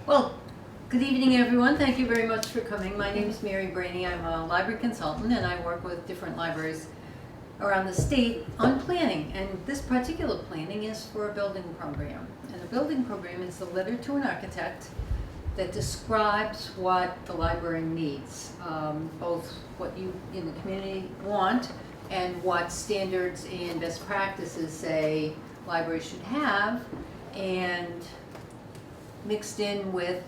Well, good evening, everyone. Thank you very much for coming. My name is Mary Brainy. I'm a library consultant, and I work with different libraries around the state on planning. And this particular planning is for a building program. And a building program is a letter to an architect that describes what the library needs, both what you in the community want and what standards and best practices say libraries should have, and mixed in with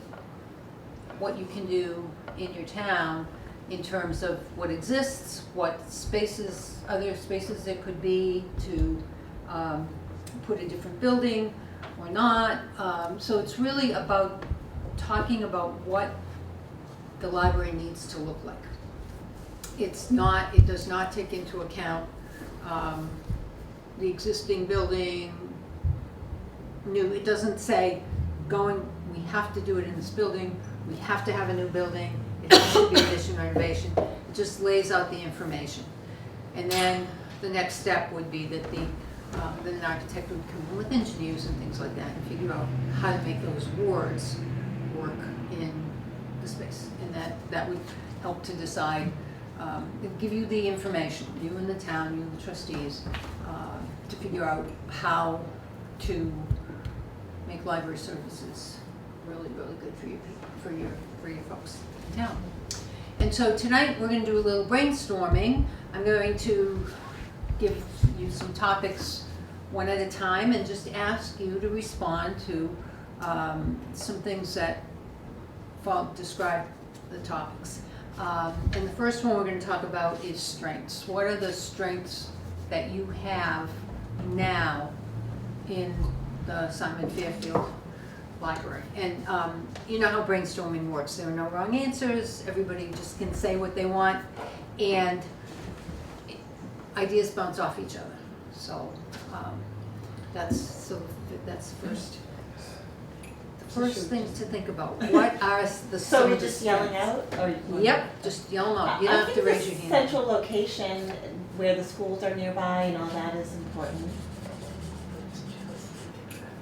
what you can do in your town in terms of what exists, what spaces, other spaces there could be to put a different building or not. So it's really about talking about what the library needs to look like. It does not take into account the existing building, it doesn't say we have to do it in this building, we have to have a new building, it has to be addition or renovation. It just lays out the information. And then the next step would be that that an architect would come in with engineers and things like that and figure out how to make those wards work in the space. And that would help to decide, give you the information, you and the town, you and the trustees, to figure out how to make library services really, really good for you people, for your folks in town. And so tonight we're going to do a little brainstorming. I'm going to give you some topics one at a time and just ask you to respond to some things that describe the topics. And the first one we're going to talk about is strengths. What are the strengths that you have now in the Simon Fairfield Library? And you know how brainstorming works. There are no wrong answers. Everybody just can say what they want, and ideas bounce off each other. So that's the first things to think about. What are the So we're just yelling out? Yep, just yell them out. You don't have to raise your hand. I think the central location where the schools are nearby and all that is important.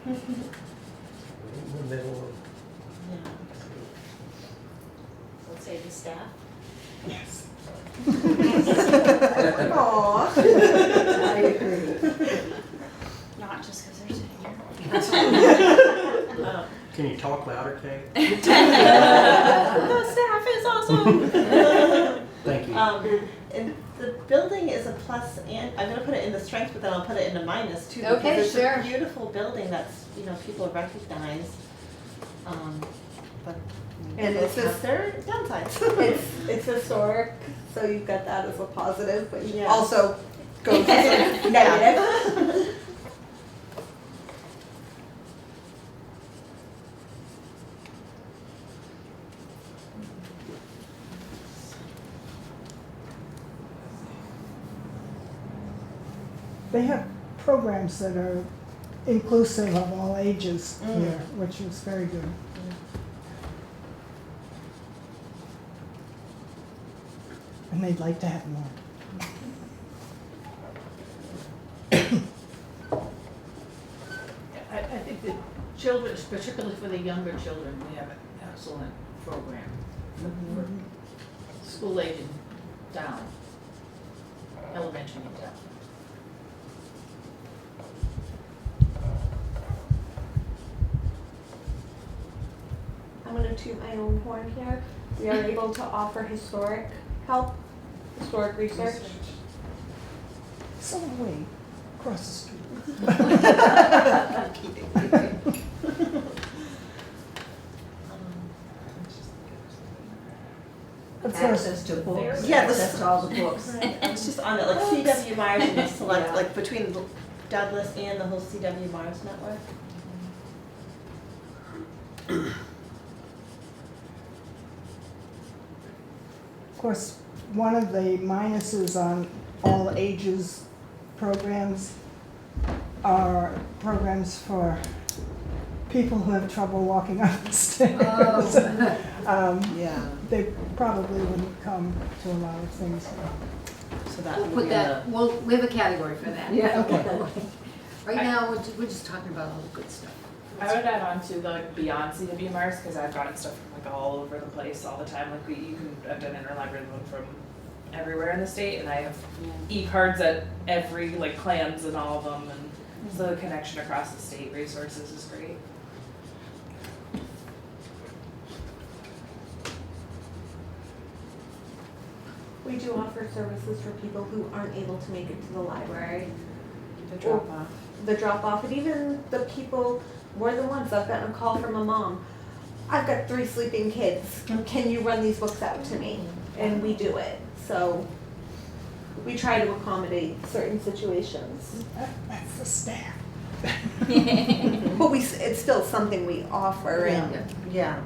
In the middle of. Yeah. Let's say the staff. Yes. Aww. I agree. Not just because they're sitting here. Can you talk louder, Kate? The staff is awesome. Thank you. And the building is a plus, and I'm gonna put it in the strength, but then I'll put it in the minus too. Okay, because sure. It's a beautiful building that's, people recognize, but And it it's has their downsides. It's historic, so you've got that as a positive, but you Yeah. also go to some negative. They have programs that are inclusive of all ages here, which is very good. And they'd like to have more. I think the children, particularly for the younger children, we have an excellent program for school age and down, elementary and down. I'm gonna toot my own horn here. We are able to offer historic help, historic research. So away, across the street. But Access to books, Yeah, access to all the books. It's just on it, like CW Mars, and you select, Yeah. like between Douglas and the whole CW Mars network. Of course, one of the minuses on all ages programs are programs for people who have trouble walking up the stairs. Yeah. They probably wouldn't come to a lot of things. So that We'll would put be that, we have a category for that. Yeah, okay. Right now, we're just talking about all the good stuff. I would add on to the like beyond CWMRs because I've gotten stuff from like all over the place all the time. Like I've done interlibrary loan from everywhere in the state, and I have e-cards at every like clans and all of them, and so the connection across the state resources is great. We do offer services for people who aren't able to make it to the library. The drop off. The drop off, and even the people, more than once, I've gotten a call from a mom. I've got 3 sleeping kids. Can you run these books out to me? And we do it. So we try to accommodate certain situations. That's the staff. But it's still something we offer and Yeah.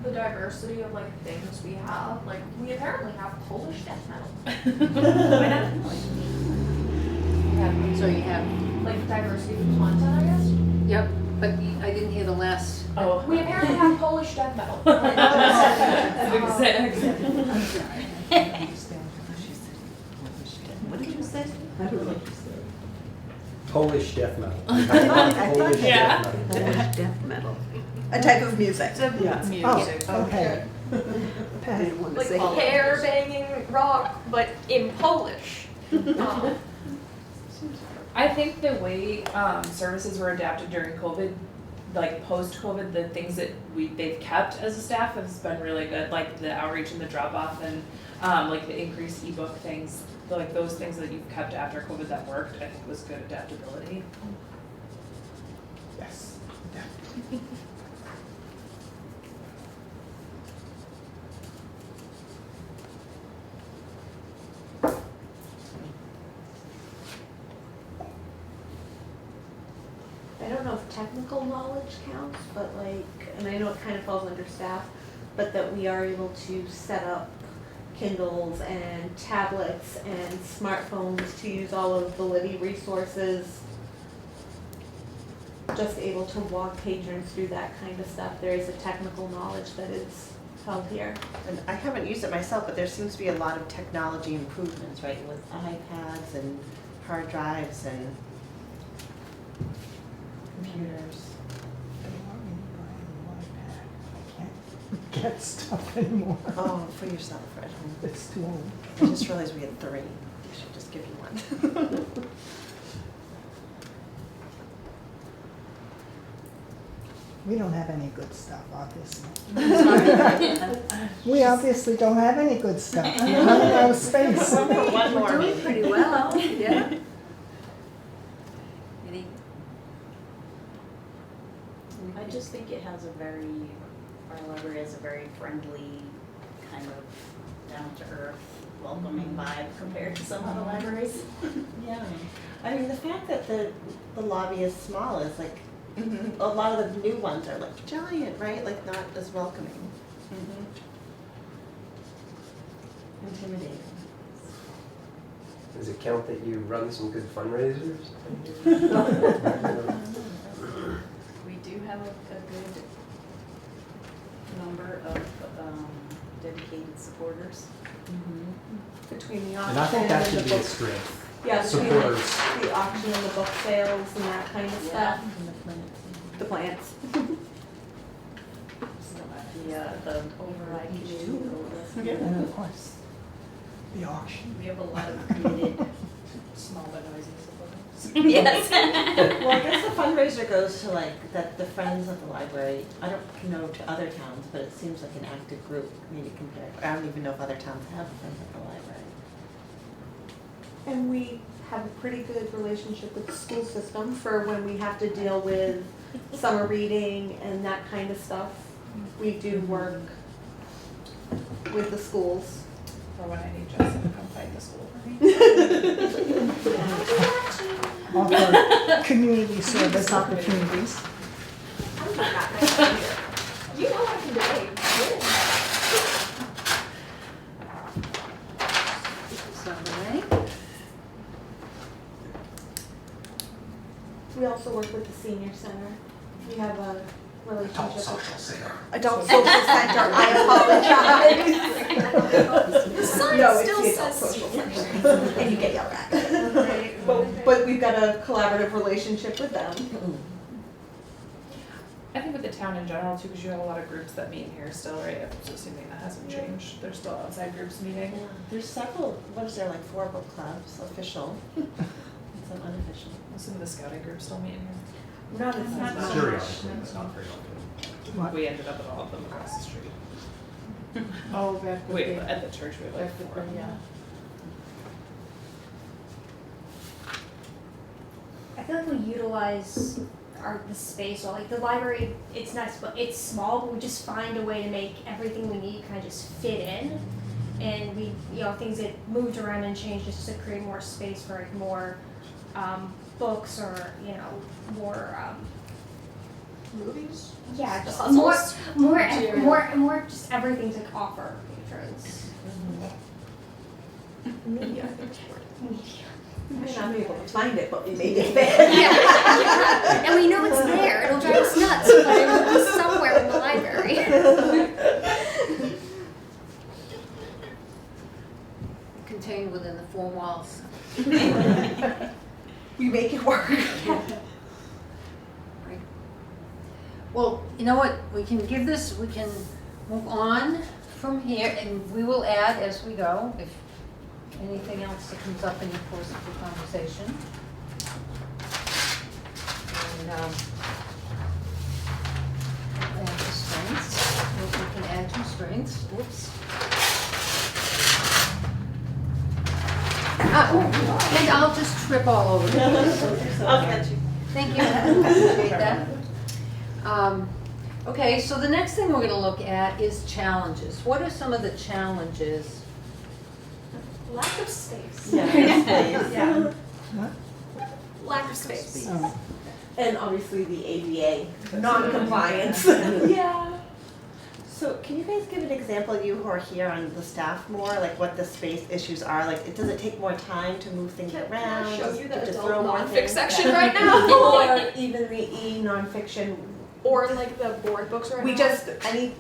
The diversity of like things we have, like we apparently have Polish death metal. So you have, Like diversity of content, I guess. yep, but I didn't hear the last. Oh, We apparently have Polish death metal. exactly. What did you say? I don't know what you said. Polish death metal. thought- Polish Yeah. death metal. Polish death metal. a type of music. Yeah. Music. Oh, okay. I didn't want to Like say. hair banging rock, but in Polish. I think the way services were adapted during COVID, like post-COVID, the things that they've kept as a staff has been really good, like the outreach and the drop-off and like the increased ebook things, like those things that you've kept after COVID that worked, I think was good adaptability. Yes. I don't know if technical knowledge counts, but like, and I know it kind of falls under staff, but that we are able to set up Kindles and tablets and smartphones to use all of the Libby resources. Just able to walk patrons through that kind of stuff. There is a technical knowledge that is held here. And I haven't used it myself, but there seems to be a lot of technology improvements, right, with iPads and hard drives and computers. They want me to buy a new iPad. I can't get stuff anymore. Oh, for yourself, at home. It's too old. I just realized we had 3. I should just give you one. We don't have any good stuff, obviously. We obviously don't have any good stuff. We're running out of space. One more, Doing maybe. pretty well, yeah. Any? I just think it has our library has a very friendly, kind of down-to-earth, welcoming vibe compared to some other libraries. Yeah. I mean, the fact that the lobby is small is like, a lot of the new ones are like giant, right? Like not as welcoming. Intimidating. Does it count that you run some good fundraisers? We do have a good number of dedicated supporters. Between the And I auction think that and should the be a book. strength. Yeah, between Supporters. like the auction and the book sales and that kind of stuff. And the plants. The plants. The override committee. And of course, the auction. We have a lot of committed. Small but noisy supporters. Yes. Well, I guess the fundraiser goes to like the Friends of the Library. I don't know to other towns, but it seems like an active group, maybe compared. I don't even know if other towns have Friends of the Library. And we have a pretty good relationship with the school system for when we have to deal with summer reading and that kind of stuff. We do work with the schools. Or when I need Justin to come fight the school for me. Offer community service opportunities. I'm not that nice either. You know I can behave. So, right? We also work with the senior center. We have a relationship Adult with social center. Adult Social Center. I apologize. The sign No, it's still the Adult says Social senior Center. And you get yelled at. But we've got a collaborative relationship with them. think with the town in general too, because you have a lot of groups that meet here still, right? I'm assuming that hasn't changed. There's still outside groups meeting. Yeah. There's several, what is there, like 4 book clubs, official, and some unofficial. Some of the scouting groups still meet here. Not as Not much. Periodically, but not very often. What? We ended up at all of them across the street. Oh, back with Wait, the, at the church we have like back with 4. the, yeah. I feel like we utilize the space, or like the library, it's nice, but it's small, but we just find a way to make everything we need kind of just fit in. And we, things get moved around and changed just to create more space for like more books or, more, Movies? yeah, just Puzzles? more just everything to offer patrons. Media. We may not be able to find it, but we may get there. Yeah. And we know it's there. It'll drive us nuts, but it'll be somewhere in the library. Contained within the 4 walls. We make it work. Right. Well, you know what, we can move on from here, and we will add as we go, if anything else that comes up in the course of the conversation. And, add to strengths, we can add 2 strengths, whoops. And I'll just trip all over the place. I'll catch you. Thank you, appreciate that. Okay, so the next thing we're gonna look at is challenges. What are some of the challenges? Lack of space. Yeah. Lack of space. Oh, And obviously the ADA, non-compliance. Yeah. So can you guys give an example, you who are here on the staff more, like what the space issues are? Like, does it take more time to move things Can around? I show you the To adult throw more nonfic things? section right now? Or even the nonfiction. Or like the board books right We now? just,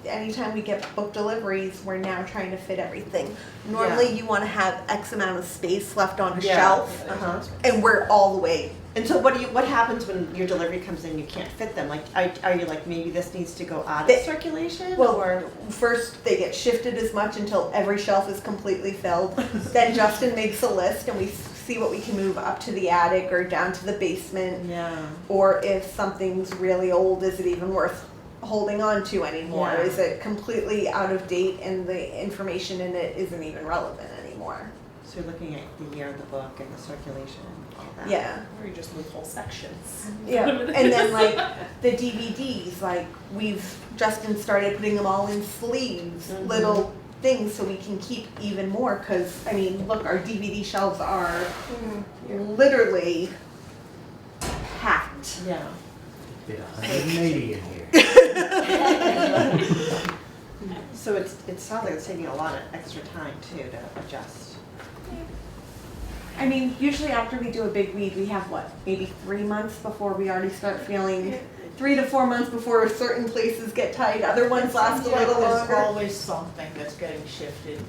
anytime we get book deliveries, we're now trying to fit everything. Normally you wanna have X amount of space left on a Yeah. shelf, Uh-huh. and we're all the way. And so what happens when your delivery comes in, you can't fit them? Like, are you like, maybe this needs to go out They- of circulation? Well, Or, first they get shifted as much until every shelf is completely filled. Then Justin makes a list and we see what we can move up to the attic or down to the basement. yeah. Or if something's really old, is it even worth holding on to anymore? Yeah. Is it completely out of date and the information in it isn't even relevant anymore? So you're looking at the year of the book and the circulation and all that. Yeah. Or you just move whole sections. Yeah, and then like the DVDs, like Justin started putting them all in sleeves, Mhm. little things so we can keep even more, cause I mean, look, our DVD shelves are literally packed. Yeah. Did 180 in here. So it sounds like it's taking a lot of extra time too to adjust. I mean, usually after we do a big read, we have what, maybe 3 months before we already start feeling, 3 to 4 months before certain places get tight, other ones last a Yeah, little there's longer. always something that's getting shifted,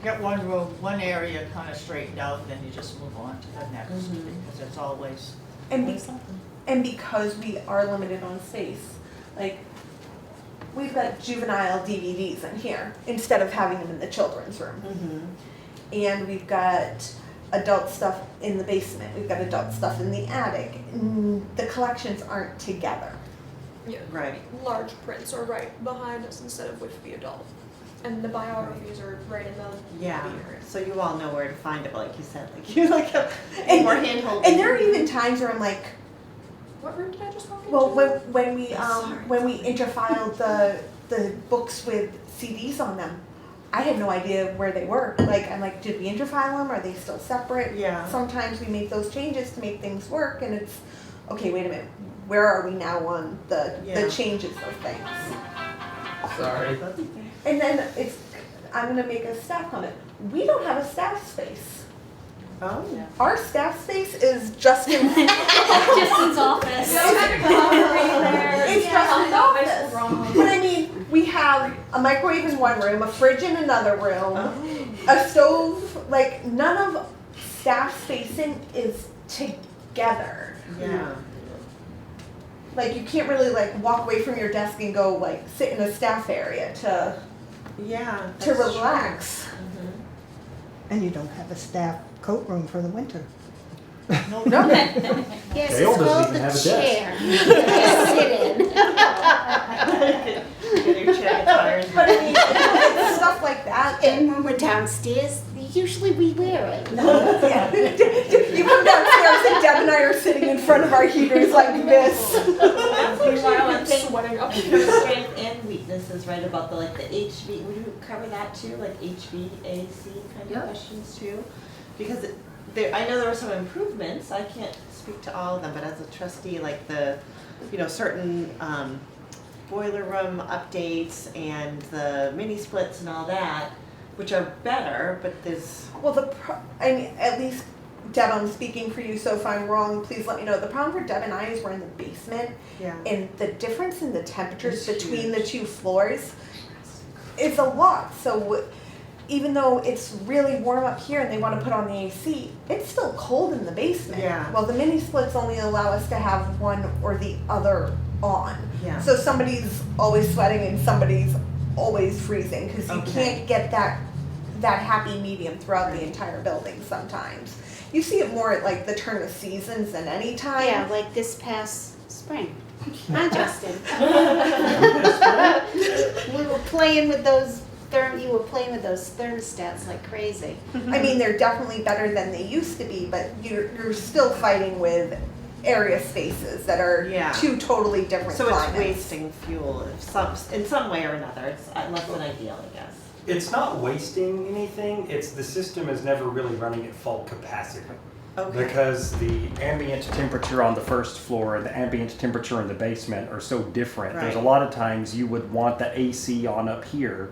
get one room, one area kind of straightened out, and then you just move on to the next, because it's always And something. And because we are limited on space, like, we've got juvenile DVDs in here instead of having them in the children's room. And we've got adult stuff in the basement, we've got adult stuff in the attic. The collections aren't together. Yeah. Right. Large prints are right behind us instead of with the adult. And the biographies are right in the Yeah. area. So you all know where to find it, but like you said, like you like And- more handhold. And there are even times where I'm like, What room did I just walk into? well, when we interfiled the books with CDs on them, I had no idea where they were. Like, I'm like, did we interfile them? Are they still separate? Yeah. Sometimes we make those changes to make things work, and it's, okay, wait a minute, where are we now on the Yeah. changes of things? Sorry. And then I'm gonna make a staff comment. We don't have a staff space. Oh. Our staff space is Justin's. Justin's office. It's Justin's office. But I mean, we have a microwave in one room, a fridge in another room, a stove, like none of staff spacing is together. Yeah. Like you can't really like walk away from your desk and go like sit in a staff area to Yeah. to relax. And you don't have a staff coat room for the winter. No. Yes, Dale it's doesn't called even the have a desk. chair. You sit in. Get your chair tired. But I mean, it's stuff like that. And when we're downstairs, usually we wear it. Yeah. You come downstairs and Deb and I are sitting in front of our heaters like this. Meanwhile, I'm sweating up. Strengths and weaknesses, right? About the like the HV. Would you cover that too, like HVAC kind Yeah. of questions too? Because I know there were some improvements. I can't speak to all of them, but as a trustee, like the, certain boiler room updates and the mini splits and all that, which are better, but there's Well, I mean, at least Deb, I'm speaking for you, so if I'm wrong, please let me know. The problem for Deb and I is we're in the basement, and the difference in the temperatures It's between the two floors is a lot. So even though it's really warm up here and they want to put on the AC, it's still cold in the basement. Yeah. Well, the mini splits only allow us to have one or the other on. Yeah. So somebody's always sweating and somebody's always freezing because you Okay. can't get that happy medium throughout the entire building sometimes. You see it more at like the turn of seasons than any time. Yeah, like this past spring. Huh, Justin? We were playing with those you were playing with those thermostats like crazy. I mean, they're definitely better than they used to be, but you're still fighting with area spaces that are two totally different so climates. it's wasting fuel in some way or another. It's less than ideal, I guess. It's not wasting anything, it's the system is never really running at full capacity. Okay. Because the ambient temperature on the first floor and the ambient temperature in the basement are so different. There's a Right. lot of times you would want the AC on up here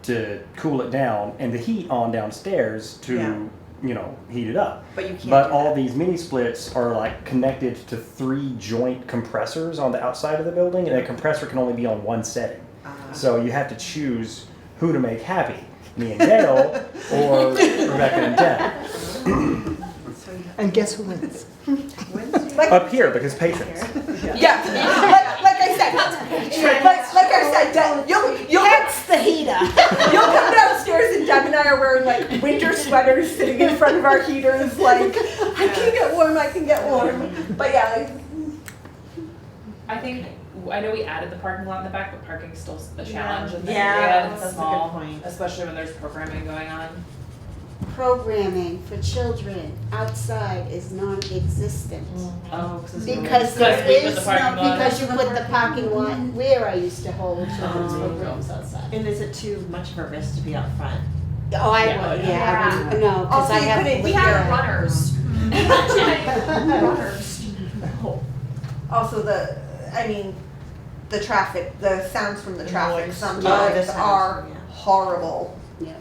to cool it down and the heat on downstairs to, heat it up. But you can't. But do all that. these mini splits are like connected to 3 joint compressors on the outside of the building, and a compressor can only be on one setting. So you have to choose who to make happy, me and Gail or Rebecca and Deb. And guess who wins? Up here because patrons. Yeah, like I said, like I said, Deb, you'll That's the heater. you'll come downstairs and Deb and I are wearing like winter sweaters, sitting in front of our heaters, like I can get warm. But yeah, I know we added the parking lot in the back, but parking's still a challenge in this Yeah, area. It's that's a small, good point. especially when there's programming going on. Programming for children outside is non-existent. Oh, Because we there put is the parking no, lot. because you put the parking lot where I used to hold children's programs outside. And is it too much of a risk to be out front? Oh, I Yeah. would, yeah, I mean, no, because Also, I you have. couldn't- We have runners. Runners. also the traffic, the sounds from the traffic Noise. sometimes the sounds, are yeah. horrible. Yeah.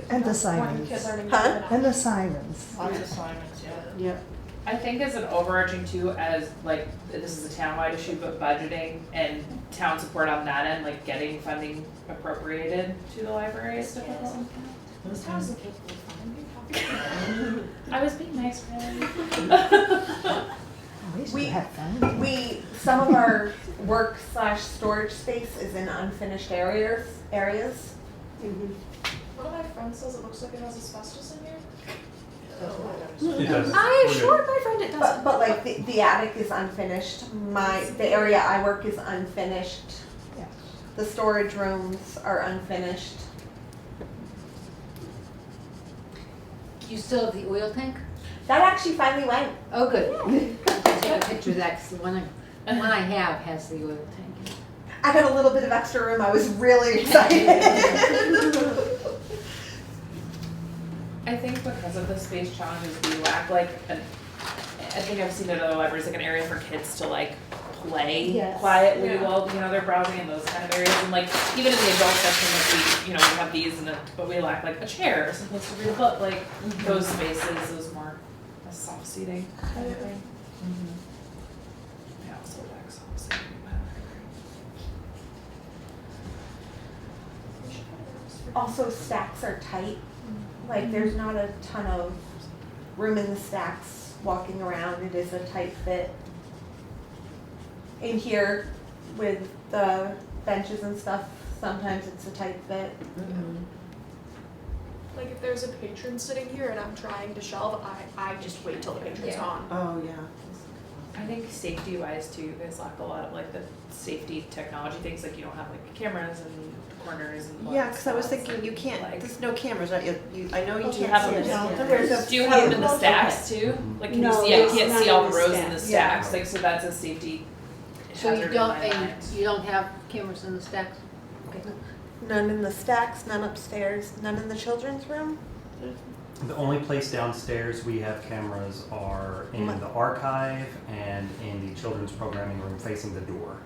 And the When sirens. kids aren't even Huh? getting up. And the sirens. Lots of assignments, yeah. Yep. I think as an overarching too, as like, this is a townwide issue, but budgeting and town support on that end, like getting funding appropriated to the library is difficult. This town isn't capable of funding. I was being nice, really. We used We- to have fun. Some of our work/storage space is in unfinished areas. Mhm. One of my friends says it looks like it has asbestos in here. It does. I We're good. assured my friend it doesn't. But like the attic is unfinished. The area I work is unfinished. Yeah. The storage rooms are unfinished. You still have the oil tank? That actually finally went. Oh, good. I'll take a picture of that, 'cause the one I have has the oil tank in it. I got a little bit of extra room. I was really excited. I think because of the space challenges we lack, like, I think I've seen it at other libraries, like an area for kids to like play Yes. quietly Yeah. while, they're browsing in those kind of areas. And like, even in the adult section, like we have these but we lack like a chair or someplace to read a book, like those spaces, those more soft seating kind of thing. Yeah, also lack soft seating. Also, stacks are tight. Like there's not a ton of room in the stacks walking around. It is a tight fit. in here with the benches and stuff, sometimes it's a tight fit. Like if there's a patron sitting here and I'm trying to shelve, I just wait till the patron's Yeah. on. Oh, yeah. I think safety wise too, you guys lack a lot of like the safety technology things, like you don't have like cameras and corners and. Yeah, because I was spots thinking you and, can't, like- there's no cameras, right? I know you Do you can't have see them in it. No, Yeah. there's a Do you have them in the few. stacks too? Like can you No, see, I there's can't none see all in the the rows in the stacks. stacks, like so that's a safety So hazard you in don't, my mind. and you don't have cameras in the stacks? Okay. None in the stacks, none upstairs, none in the children's room? The only place downstairs we have cameras are in the archive and in the children's programming room facing the door.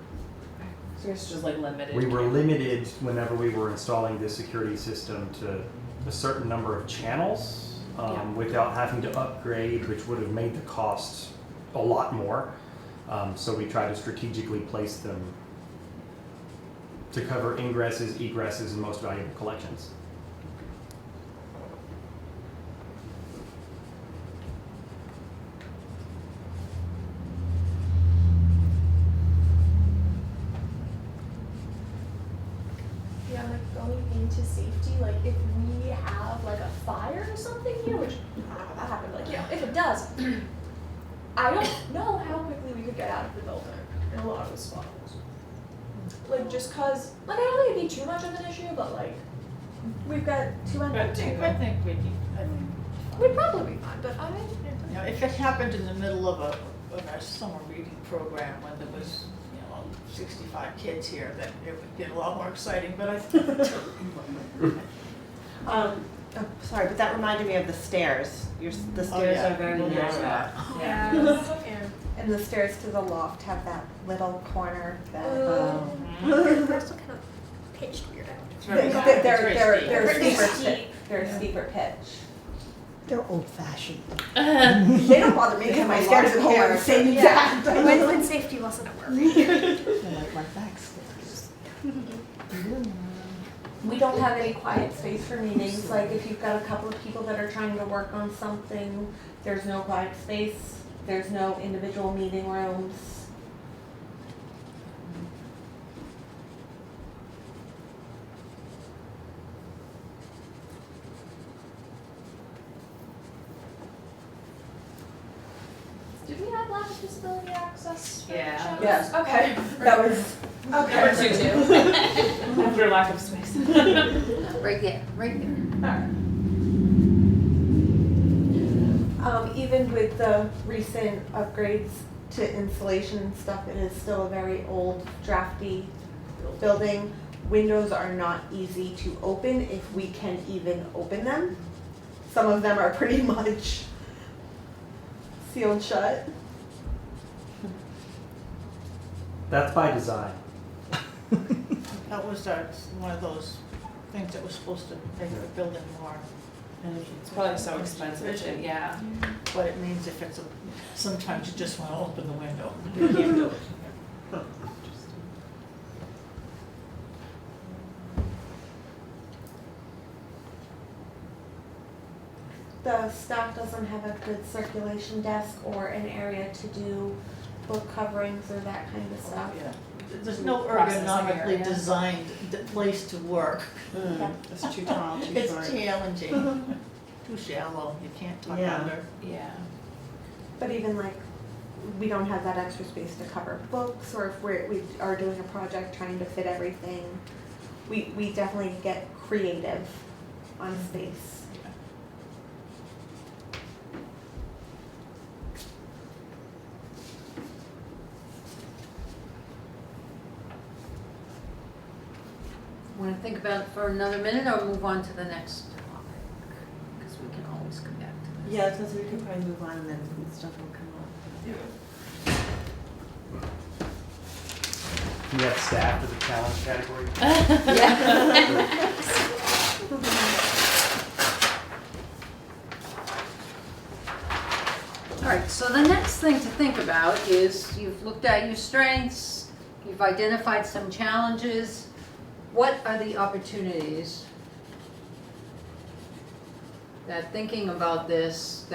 So it's just like limited. We were limited whenever we were installing this security system to a certain number of channels without having to upgrade, which would have made the cost a lot more. So we try to strategically place them to cover ingresses, egresses, and most valuable collections. Yeah, like going into safety, like if we have like a fire or something here, which I don't know if that happened, like, you know, if it does, I don't know how quickly we could get out of the building in a lot of the spots. Like just cause, like I don't think it'd be too much of an issue, but like, we've got two I think we'd probably be fine, but I mean, you know, if it happened in the middle of a summer reading program when there was, you know, 65 kids here, then it would get a lot more exciting, but I Oh, sorry, but that reminded me of the stairs. The stairs yeah. are very Well, there's narrow. that. yeah. And the stairs to the loft have that little corner that. They're also kind of pitched weird. It's They're, very- they're, it's very they're, steep. they're Pretty steeper steep. pitch, they're steeper pitch. They're old fashioned. They don't bother me because my stairs at home are the same exact. When safety wasn't at work. They're like my back stairs. We don't have any quiet space for meetings, like if you've got a couple of people that are trying to work on something, there's no quiet space, there's no individual meeting rooms. Did we have lack of disability access? For Yeah. shadows? Yes. Okay. That was, Number two too. After lack of space. Right there, right there. even with the recent upgrades to insulation and stuff, it is still a very old, drafty building. Windows are not easy to open if we can even open them. Some of them are pretty much sealed shut. That's by design. That was one of those things that was supposed to make the building more energy. It's probably so expensive, to- yeah. But it means if it's sometimes you just wanna open the window, you can't do it. The staff doesn't have a good circulation desk or an area to do book coverings or that kind of stuff. Yeah. There's no Processing ergonomically area. designed place to work. It's too tall, too It's short. challenging, too shallow, you can't tuck Yeah. under. Yeah. But even like, we don't have that extra space to cover books, or if we are doing a project trying to fit everything, we definitely get creative on space. Want to think about it for another minute or move on to the next topic? Because we can always come back to this. Yeah, because we could probably move on and then stuff will come up. Do you have staff as a challenge category? All right, so the next thing to think about is you've looked at your strengths, you've identified some challenges. What are the opportunities that thinking about this,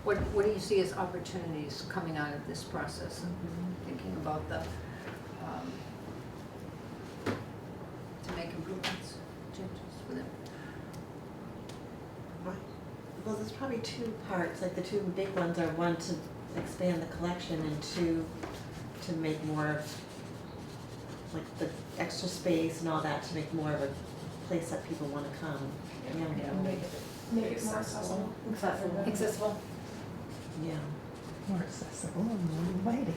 what do you see as opportunities coming out of this process of thinking about the, to make improvements, changes for them. Well, there's probably two parts, like the two big ones are one to expand the collection and two to make more of like the extra space and all that to make more of a place that people wanna come. Make it more accessible. Accessible. Accessible. Yeah. More accessible and more inviting.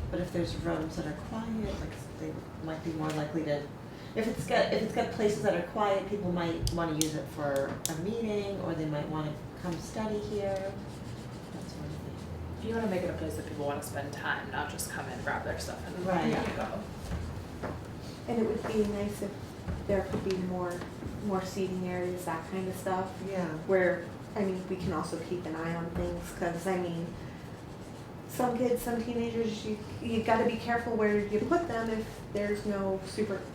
But if there's rooms that are quiet, like they might be more likely to, if it's got places that are quiet, people might wanna use it for a meeting, or they might wanna come study here, that sort of thing. You wanna make it a place that people wanna spend time, not just come in, grab their stuff and Right. go. And it would be nice if there could be more seating areas, that kind of stuff. Yeah. Where, I mean, we can also keep an eye on things, cause I mean, some kids, some teenagers, you gotta be careful where you put them if there's no supervision.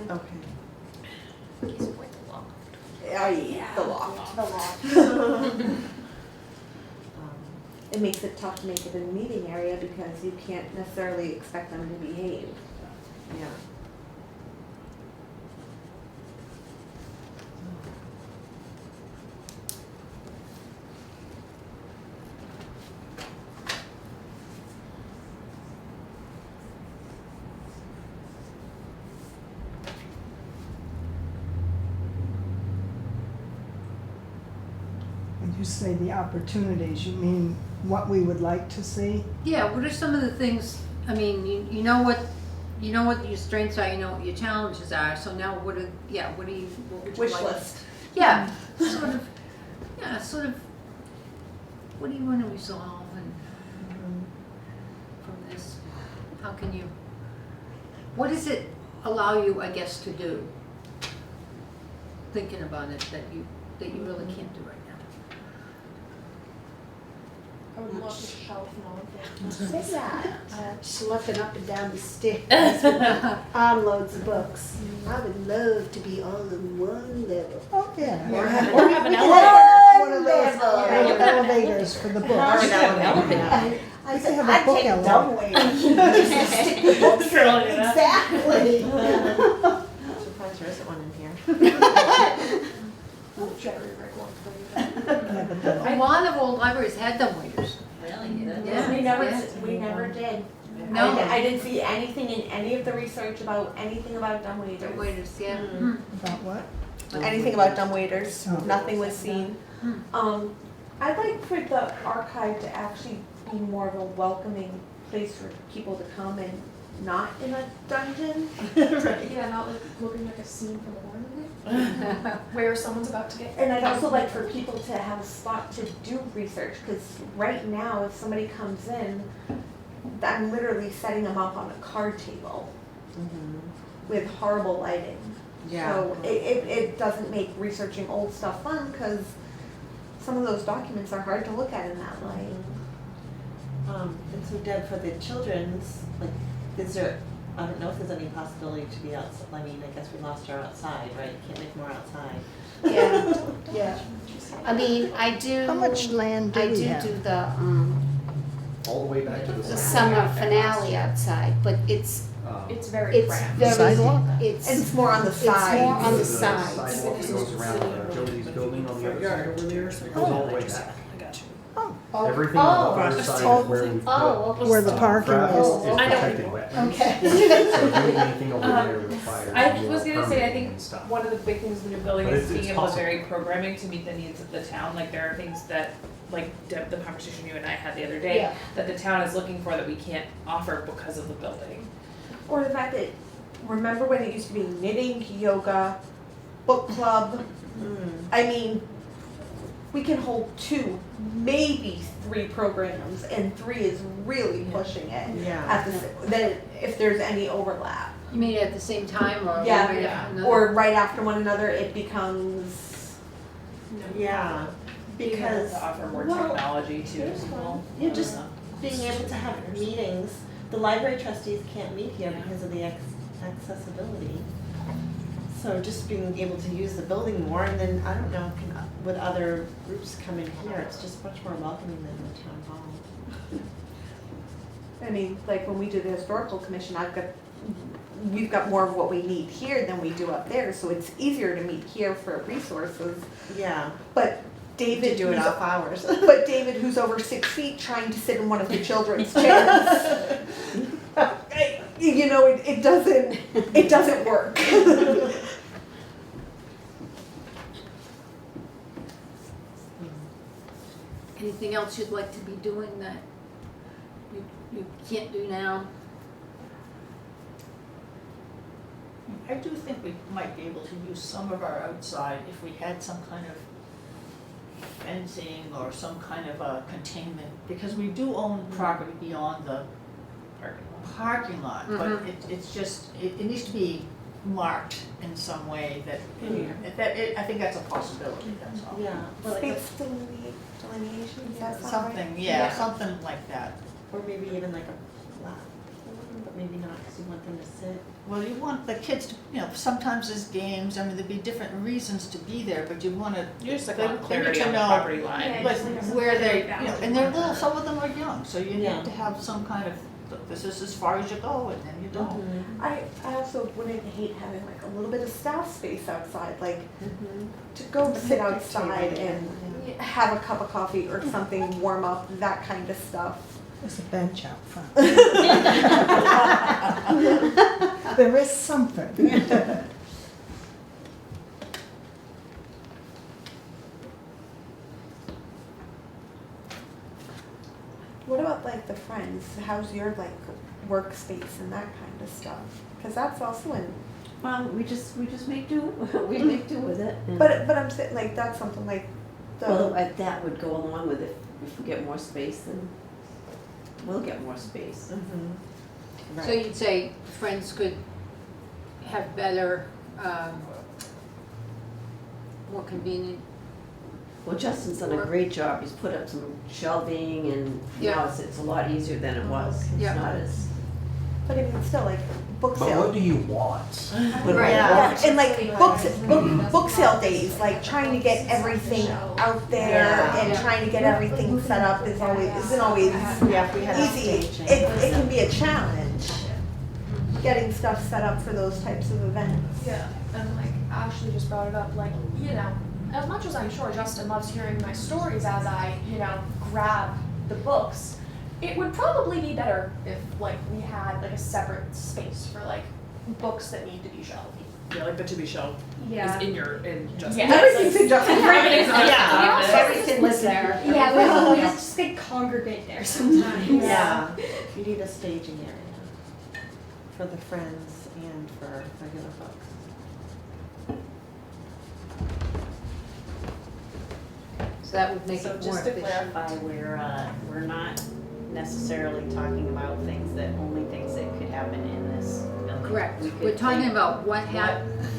Okay. Case of like the loft. The loft. The law. It makes it tough to make it a meeting area because you can't necessarily expect them to behave. Yeah. When you say the opportunities, you mean what we would like to see? Yeah, what are some of the things, I mean, you know what your strengths are, you know what your challenges are, so now what would you like? Wish list. Yeah, sort of, what do you wanna resolve and from this, how can you, what does it allow you, I guess, to do? Thinking about it, that you really can't do right now. I would love to shelf knowledge. Say that. Schlepping up and down the stairs with armloads of books. I would love to be all in one level. Oh, yeah. Or have an elevator. One of those elevators for the books. Or an elevator. I said, I'd book take a elevator. dumbwaiter. Just stick the books in. Exactly. I'm surprised there isn't one in here. Yeah, but the- A lot of old libraries had dumbwaiters. Really? Yeah. We never did. No. I didn't see anything in any of the research about anything about dumbwaiters. Dumbwaiters, yeah. About what? Anything about dumbwaiters, Oh. nothing was seen. Hmm. I'd like for the archive to actually be more of a welcoming place for people to come and not in a dungeon. Right. Yeah, not like looking like a scene from a horror movie. Where someone's about to get. And I'd also like for people to have a spot to do research, because right now, if somebody comes in, I'm literally setting them up on a card table with horrible lighting. Yeah. So it doesn't make researching old stuff fun, because some of those documents are hard to look at in that light. And so Deb, for the children's, like, is there, I don't know if there's any possibility to be outside, I mean, I guess we lost our outside, right? Can't make more outside. Yeah. I mean, I do. How much land do I we do have? do the All the way back to the the side. summer finale outside, but it's It's very cramped. very Sidewalk? it's And it's more on the it's more sides. on the There's a sides. sidewalk that goes around Jody's building on the other side. It goes all the way back. I got you. Everything on the other side of where we've Oh, put okay. Where the parking gravel is. is I know. protected wetlands. Okay. So doing anything over there requires I more was gonna say, I permitting think and stuff. one of the big things in the new building But is it's being able to possible. vary programming to meet the needs of the town, like there are things that, like Deb, the conversation you and I had the other day, Yeah. that the town is looking for that we can't offer because of the building. Or the fact that, remember when it used to be knitting, yoga, book club? I mean, we can hold 2, maybe 3 programs, and 3 is really pushing it. Yeah. At then if there's any overlap. You mean at the same time or? Yeah, right after another? or right after one another, it becomes, Yeah, because, To offer more well, technology to school. you're just being able to have meetings, the library trustees can't meet here because of the accessibility. So just being able to use the building more, and then, I don't know, would other groups come in here? It's just much more welcoming than the town hall. I mean, like when we do the historical commission, we've got more of what we need here than we do up there, so it's easier to meet here for resources. Yeah, But David, to do it who's- off hours. but David, who's over 6 feet, trying to sit in one of the children's chairs, you know, it doesn't work. Anything else you'd like to be doing that you can't do now? I do think we might be able to use some of our outside if we had some kind of fencing or some kind of a containment, because we do own property beyond the parking lot, but it's just, it needs to be marked in some way that, I think that's a possibility, that's all. Yeah, but like Space delineation, is that Something, right? yeah, something like that. or maybe even like a platform, but maybe not, because you want them to sit. Well, you want the kids to, you know, sometimes there's games, I mean, there'd be different reasons to be there, but you wanna, You just like They- want they clarity need to on the know- property line. Yeah. but just like some where they, kind of you know, balance and they're around little, that. some of them are young, so you Yeah. need to have some kind of, this is as far as you go, and then you don't. Mm-hmm. I also wouldn't hate having like a little bit of staff space outside, like to go sit outside and have a cup of coffee or something, warm up, that kind of stuff. There's a bench out front. There is something. What about like the friends? How's your like workspace and that kind of stuff? Because that's also in. We just make do, we make do with it. and- But I'm saying like that's something like the. Well, that would go along with it, if we get more space, then we'll get more space. So you'd say friends could have better, more convenient, Well, Justin's done a great job, he's put up some shelving and now Yeah. it's a lot easier than it was. It's Yeah. not as. But I mean, still like book But sale. what do you want? What do I Yeah. want? And like book sale days, like trying to get everything out there Yeah. and trying to get everything set up isn't always Yeah, if we had a easy. staging. It can be a challenge getting stuff set up for those types of events. Yeah, and like Ashley just brought it up, like, you know, as much as I'm sure Justin loves hearing my stories as I, you know, grab the books, it would probably be better if like we had like a separate space for like books that need to be shelved. Yeah, like the to be shelved Yeah. is in Justin's. Yeah. Everything's in Justin's. Everything's in Yeah. Justin's office. Everything was there. Yeah, we just get congregate there sometimes. Yeah, you need a staging area for the friends and for regular folks. so that would make So it more just to efficient. clarify, we're not necessarily talking about things only things that could happen in this building. Correct, We could we're talking think about what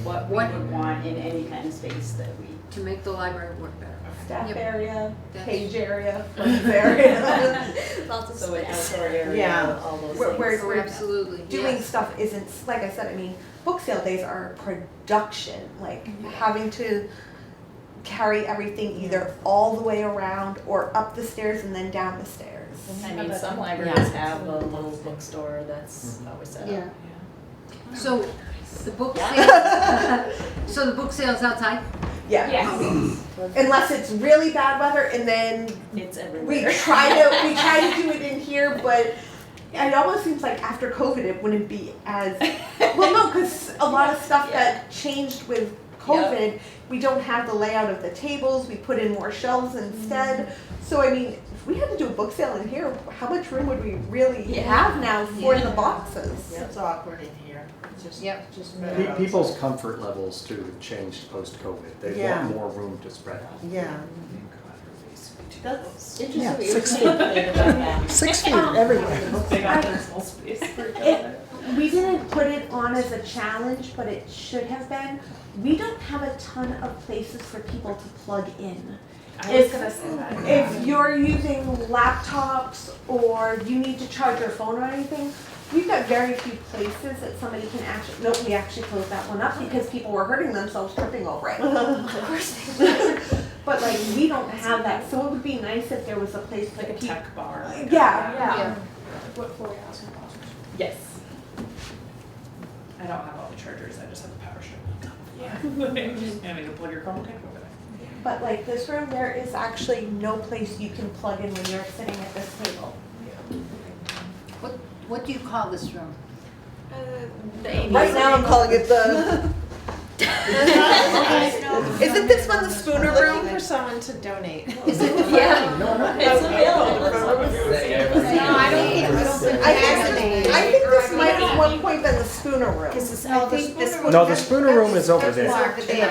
what we would want in any kind of space that we. to make the library work better. Staff Yep. area, That's- page area, friends area. Lots of So an space. outdoor area, Yeah. all those Where- things. where- Oh, absolutely, Doing yes. stuff isn't, like I said, I mean, book sale days are production, like having to carry everything either all the way around or up the stairs and then down the stairs. I mean, some libraries have a little bookstore that's always set up. Yeah. So the book sale, so the book sale's outside? Yeah. Yes. Unless it's really bad weather and then It's we everywhere. try to do it in here, but it almost seems like after COVID it wouldn't be as, well, no, because a lot of stuff that changed with COVID, we don't have the layout of the tables, we put in more shelves instead. So I mean, if we had to do a book sale in here, how much room would we really have now for the boxes? It's awkward in here, it's just, Yep. just. People's comfort levels too have changed post-COVID. They Yeah. want more room to spread out. Yeah. That's Yeah, interesting. 6 feet. About that. 6 feet everywhere. They got personal space for each other. We didn't put it on as a challenge, but it should have been. We don't have a ton of places for people to plug in. I was gonna say that. If you're using laptops or you need to charge your phone or anything, we've got very few places that somebody can actually, nope, we actually closed that one up because people were hurting themselves tripping over it. Of course they But like, we don't have that, so it would be nice if there was a place Like a that people. tech bar. Yeah, Yeah. What floor are you asking about? Yes. I don't have all the chargers, I just have the power strip. Yeah. And you can plug your Chromebook over there. but like this room, there is actually no place you can plug in when you're sitting at this table. What do you call this room? Right now, I'm calling it the. Isn't this one the Spooner Looking room? for someone to donate. Is it the Yeah, it's available. I think this might have at one point been the Spooner room. No, the Spooner room is over there. Oh, that's Yeah.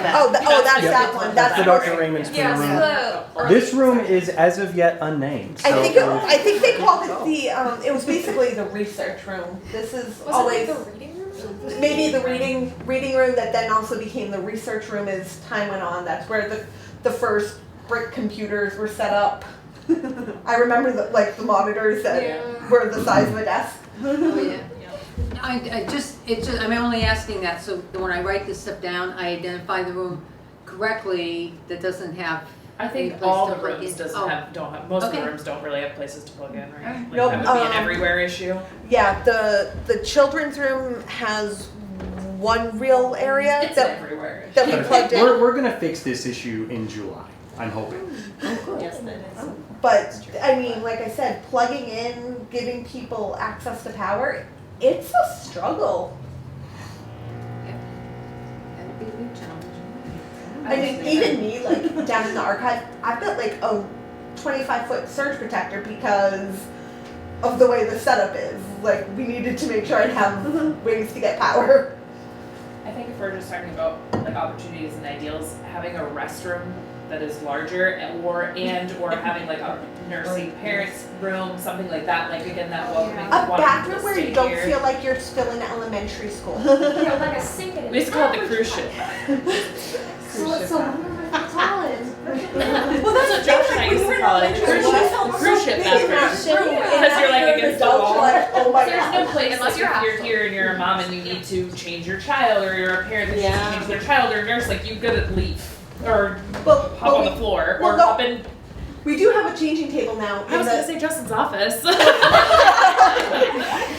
that one, That's the that's. Dr. Raymond Spooner Yes, room. This room is as of yet unnamed. I so think, I think they called it the, it was basically the research room. This is Was always, it like the reading room or something? maybe the reading room that then also became the research room as time went on. That's where the first brick computers were set up. I remember the monitors that were the size of a desk. Oh, yeah. I'm only asking that so that when I write this stuff down, I identify the room correctly that doesn't have. I any think place all to the plug rooms in. Oh. don't have, most of the Okay. rooms don't really have places to plug in, right? Alright. Like Nope, that would be an um, everywhere issue. Yeah, the children's room has one real area It's that everywhere. we plugged in. we're gonna fix this issue in July, I'm hoping. Yes, that is. But I mean, like I said, plugging in, giving people access to power, it's a struggle. That'd be a new challenge. I mean, even me, like down in the archive, I've got like a 25-foot surge protector because of the way the setup is. Like, we needed to make sure I'd have ways to get power. I think if we're just talking about like opportunities and ideals, having a restroom that is larger or having like a nursing parents room, something like that, like again that welcoming A wanting people bathroom to where stay you don't here. feel like you're still in elementary school. Yeah, like a sink and a We used to call it the cruise ship. So Colin. Well, that's what Josh and I used to call it, cruise ship bathroom. Because you're like against the wall. Like, oh my There's god. no place, Unless like you're if you're half here and you're a mom and you need to change your child, or you're a parent that needs to change their child, or a nurse, like you gotta leave. Or Well, hop on the floor, well, or no. hop in. We do have a changing table now. I was gonna say Justin's office. I've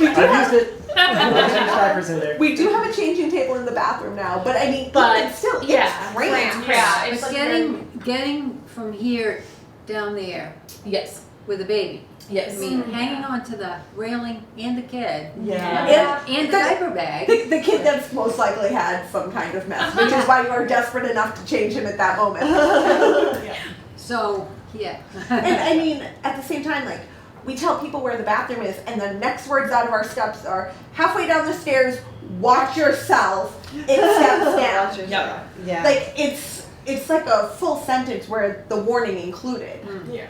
used it. I've changed diapers in there. We do have a changing table in the bathroom now, but I mean, But, even still, yeah, it's cramped. Yeah, But it's like getting from here down there yes, with a baby. yes. I mean, hanging on to the railing and the kid Yeah. and the The- diaper bag. The kid that's most likely had some kind of mess, which is why you are desperate enough to change him at that moment. So, yeah. And I mean, at the same time, like, we tell people where the bathroom is, and the next words out of our steps are, halfway down the stairs, watch yourself, it steps down. Yep. Yeah. Like, it's like a full sentence where the warning included. Yeah.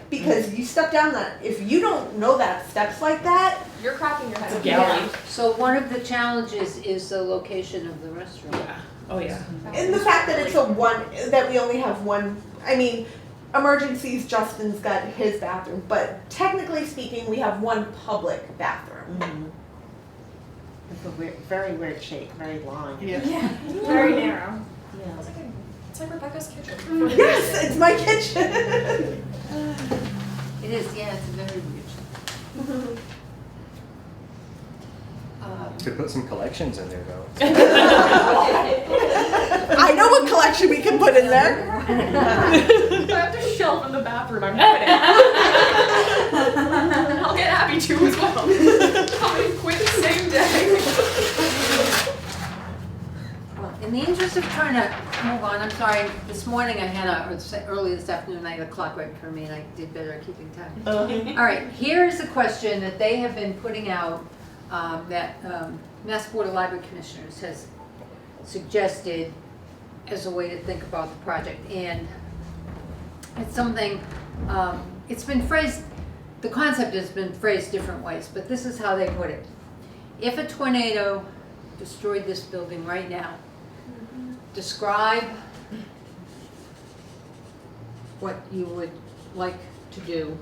Because you step down that, if you don't know that steps like that, You're cracking your head. It's a galley. So one of the challenges is the location of the restroom. Yeah. Oh yeah. and the fact that it's that we only have one, I mean, emergencies, Justin's got his bathroom, but technically speaking, we have one public bathroom. Mhm. It's a very weird shape, very long. Yeah. Very narrow. Yeah. It's like Rebecca's kitchen. Yes, it's my kitchen. It is, yeah, it's a very weird. Could put some collections in there though. I know what collection we can put in there. I have to shelf in the bathroom. I'm kidding. I'll get Abby too as well. Come and quit the same day. Well, in the interest of trying to move on, I'm sorry, this morning I had early this afternoon, I had a clock right for me and I did better at keeping time. All right, here is a question that they have been putting out, that Mass Board of Library Commissioners has suggested as a way to think about the project. And it's something, it's been phrased, the concept has been phrased different ways, but this is how they put it. If a tornado destroyed this building right now, describe what you would like to do.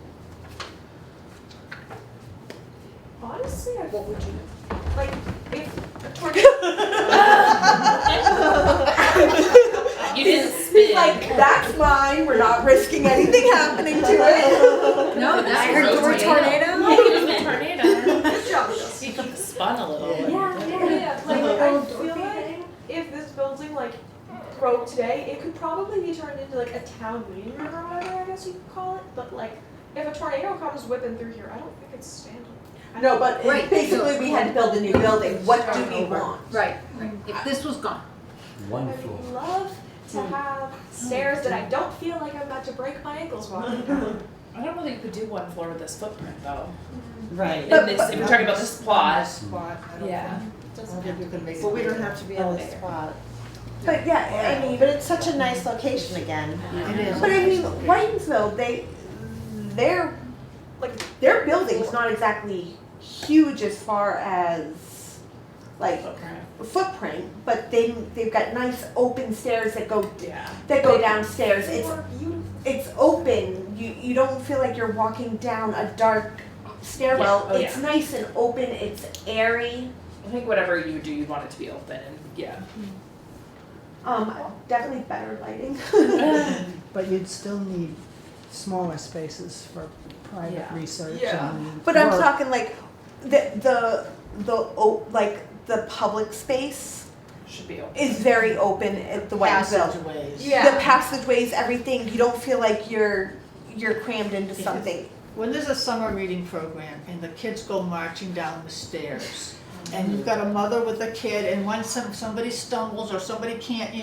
Honestly, honestly, what would you like if a You didn't He's spin. like, that's mine, we're not risking anything happening to it. No, that's I a heard tornado. tornado. Yeah, it was a tornado. Good job, You could have spun a little. Yeah, like I feel like if this building like broke today, it could probably be turned into like a town meeting room or whatever I guess you could call it. But like if a tornado comes whipping through here, I don't think it's standing. No, but Right. basically we had to build a new building, what do we want? Right, if this was gone. I would love to have stairs that I don't feel like I'm about to break my ankles walking down. I don't know that you could do one floor with this footprint though. Right. In this, if we're talking about this plot. Spot, I don't Yeah. think, I don't think you can make it. Well, we don't bigger. have to be on this spot. But yeah, I mean, But it's such a nice location again. It is. but I mean, Whitensville, their building's not exactly huge as far as like footprint, but they've got nice open stairs that go downstairs. Or beautiful. It's open. You don't feel like you're walking down a dark stairwell. Yeah. Oh, It's nice and open. It's airy. I think whatever you do, you want it to be open and yeah. Definitely better lighting. But you'd still need smaller spaces for private Yeah. research Yeah. and But I'm work. talking like the public space Should be open. is very open at the Whitensville. Passageways. Yeah. The passageways, everything, you don't feel like you're crammed into something. When there's a summer reading program and the kids go marching down the stairs, and you've got a mother with a kid, and when somebody stumbles or somebody can't,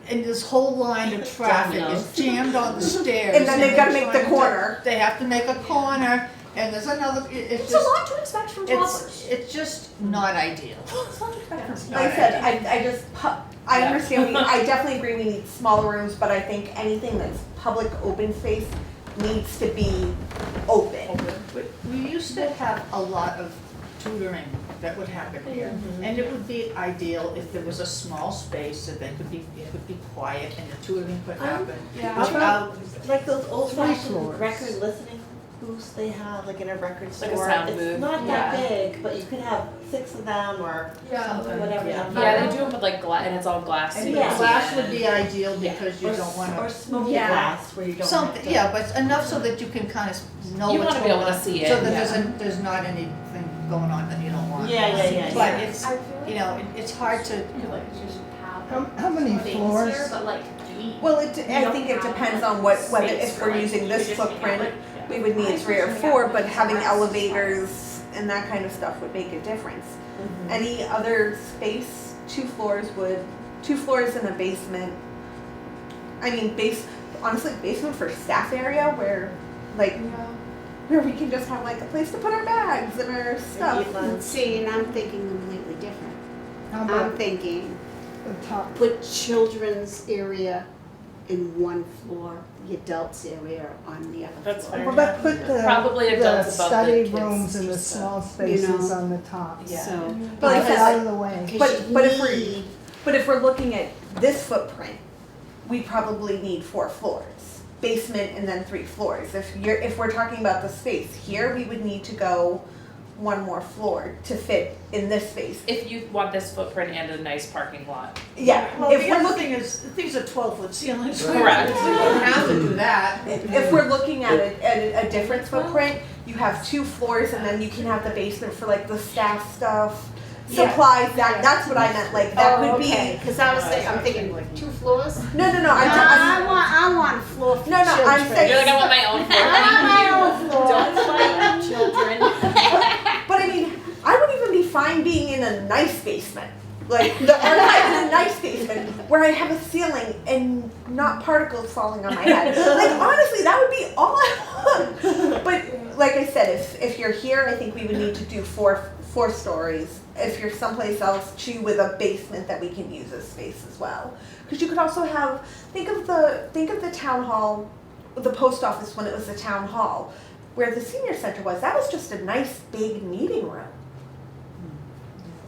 and this whole line of traffic is jammed on the stairs. And then they've gotta they're make the trying to- corner. They have to make a corner, and there's another, it's It's a just, lot to expect from toddlers. it's just not ideal. It's a lot to expect from Like I said, I understand, I definitely agree we need smaller rooms, but I think anything that's public open space needs to be open. We used to have a lot of tutoring that would happen here, and it would be ideal if there was a small space that it could be quiet and the tutoring could happen. Yeah. Without, Like those old floors. fashioned record listening booths they have, like in a record store. Like a sound It's booth. not that big, but you could have 6 of them or something, whatever. yeah. number. Yeah, they do them with like glass, and it's all glass. And too. Yeah. glass would be ideal because you Or don't wanna. Or smoky Yeah. glass where you don't have Something, to. yeah, but enough so that you can kind of know You what's wanna be going able on. to see it, So that yeah. there's not anything going on that you don't want. Yeah, yeah, yeah, But yeah. it's, I feel like it's hard to, just have How many things floors? here, but like deep. Well, I think it depends on whether if we're using this footprint, we would need 3 or 4, but having elevators and that kind of stuff would make a difference. Mhm. Any other space, 2 floors in a basement. I mean, honestly, basement for staff area where we can just have like a place to put our bags and our stuff. See, and I'm thinking completely different. How I'm about thinking, the top? put children's area in one floor, the adults area on the other That's floor. fair. But put the, Probably the adults above the study kids, rooms and the just so- small spaces know. on the top. Yeah. So, But like I Get said, out of the way. But if we're looking at this footprint, we probably need 4 floors. Basement and then 3 floors. If we're talking about the space here, we would need to go 1 more floor to fit in this space. If you want this footprint and a nice parking lot. Yeah, well, if the we're other looking, thing is, things are 12-foot ceilings. Correct. We don't have to do that. if we're looking at a different footprint, you have 2 floors and then you can have the basement for like the staff stuff, supplies, that's what I meant, like that would be. Because I was thinking, I'm thinking 2 floors? No, I want a floor for No, no, I'm children. saying- You're like, I want my own floor. I want my own floor. Don't fight children. But I mean, I would even be fine being in a nice basement. Like the archive in a nice basement where I have a ceiling and not particles falling on my head. Like honestly, that would be all I want. But like I said, if you're here, I think we would need to do four stories. If you're someplace else, 2 with a basement that we can use as space as well. Because you could also have think of the town hall, the post office when it was the town hall, where the senior center was. That was just a nice big meeting room.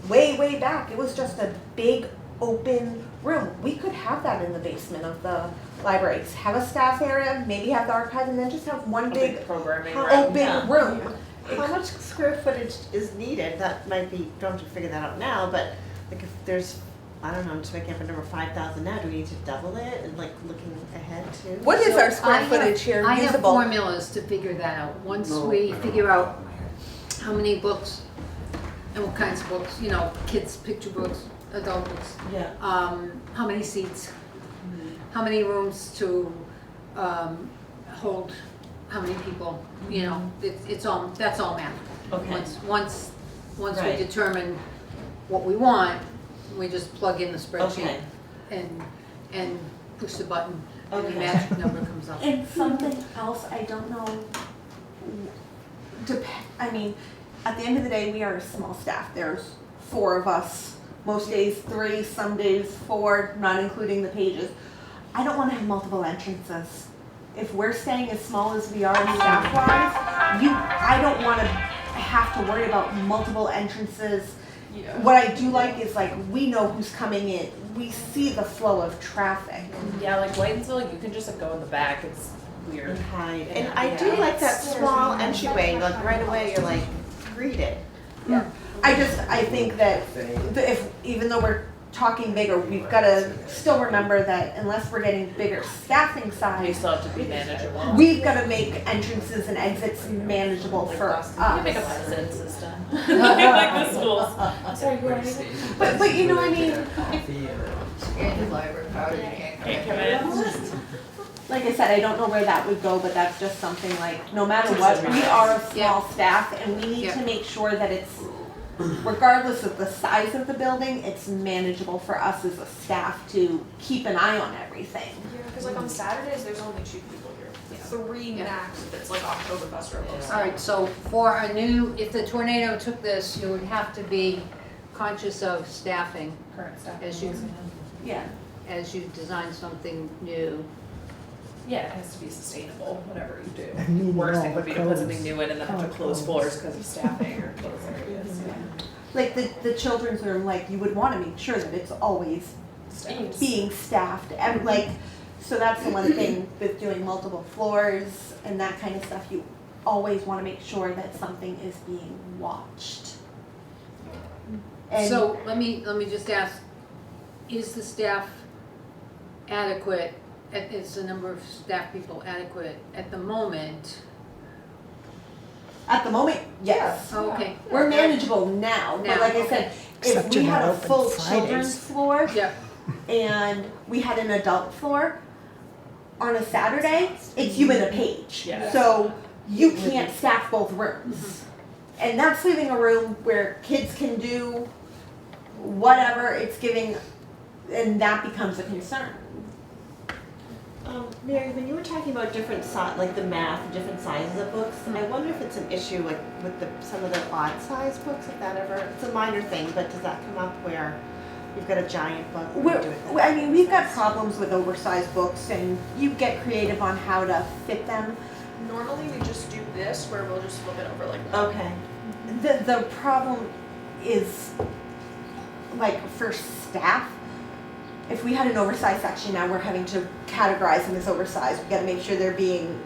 Way back, it was just a big open room. We could have that in the basement of the libraries. Have a staff area, maybe have the archive, and then just have one big programming room. open Yeah. room. how much square footage is needed? That might be, don't have to figure that out now, but like if there's, I don't know, I'm just making up a number, 5,000 now, do we need to double it and like looking ahead too? What is our I square have- footage here I have usable? formulas to figure that out. Once we figure out how many books and what kinds of books, you know, kids' picture books, adult books, Yeah. how many seats, how many rooms to hold, how many people, you know, it's all, that's all math. Okay. Once we Right. determine what we want, we just plug in the spreadsheet Okay. and push the button and the Okay. magic number comes up. And something else, I don't know, I mean, at the end of the day, we are a small staff. There's 4 of us, most days 3, some days 4, not including the pages. I don't want to have multiple entrances. If we're staying as small as we are staff-wise, I don't want to have to worry about multiple entrances. Yeah. What I do like is like, we know who's coming in. We see the flow of traffic. Yeah, like Whitensville, you can just like, go in the back. It's weird. And hide. And I do like that small entryway, like right away you're like greeted. Yeah. I think that if, even though we're talking bigger, we've got to still remember that unless we're getting bigger staffing You size, still have to be manageable. we've got to make entrances and exits manageable for us. You can make a lesson system. Like the schools. I'm sorry, you want anything? But you know, I mean, Can't come in. like I said, I don't know where that would go, but that's just something like, no matter what, we are a small staff and we need to make sure that it's, regardless of the size of the building, it's manageable for us as a staff to keep an eye on everything. Yeah, because like on Saturdays, there's only 2 people here. 3 max if it's like Oktoberfest or Los. All right, so for a new, if the tornado took this, you would have to be conscious of staffing Current stuff. Yeah. as you design something new. Yeah, it has to be sustainable, whatever you do. And meeting Worst all thing would the be to put codes. something new in and then have to close Codes. floors because of staffing or close areas. Like the children's room, like you would want to make sure that it's always Staffed. being staffed and like, so that's the one thing with doing multiple floors and that kind of stuff, you always want to make sure that something is being watched. And So let me just ask, is the staff adequate, is the number of staff people adequate at the moment? at the moment, yes. Oh, okay. We're manageable now, but Now, like I okay. said, Except if we you're had not a open full Fridays. children's floor Yep, and we had an adult floor, on a Saturday, it's you and a page. Yeah. So you can't staff both rooms. And that's leaving a room where kids can do whatever it's giving, and that becomes a concern. Mary, when you were talking about different like the math, different sizes of books, I wonder if it's an issue like with some of the odd size books, if that ever, it's a minor thing, but does that come up where you've got a giant book? and you do it that I mean, we've got size? problems with oversized books, and you get creative on how to fit them. Normally we just do this where we'll just flip it over like that. Okay. The problem is, like, for staff, if we had an oversized section, now we're having to categorize them as oversized. We gotta make sure they're being,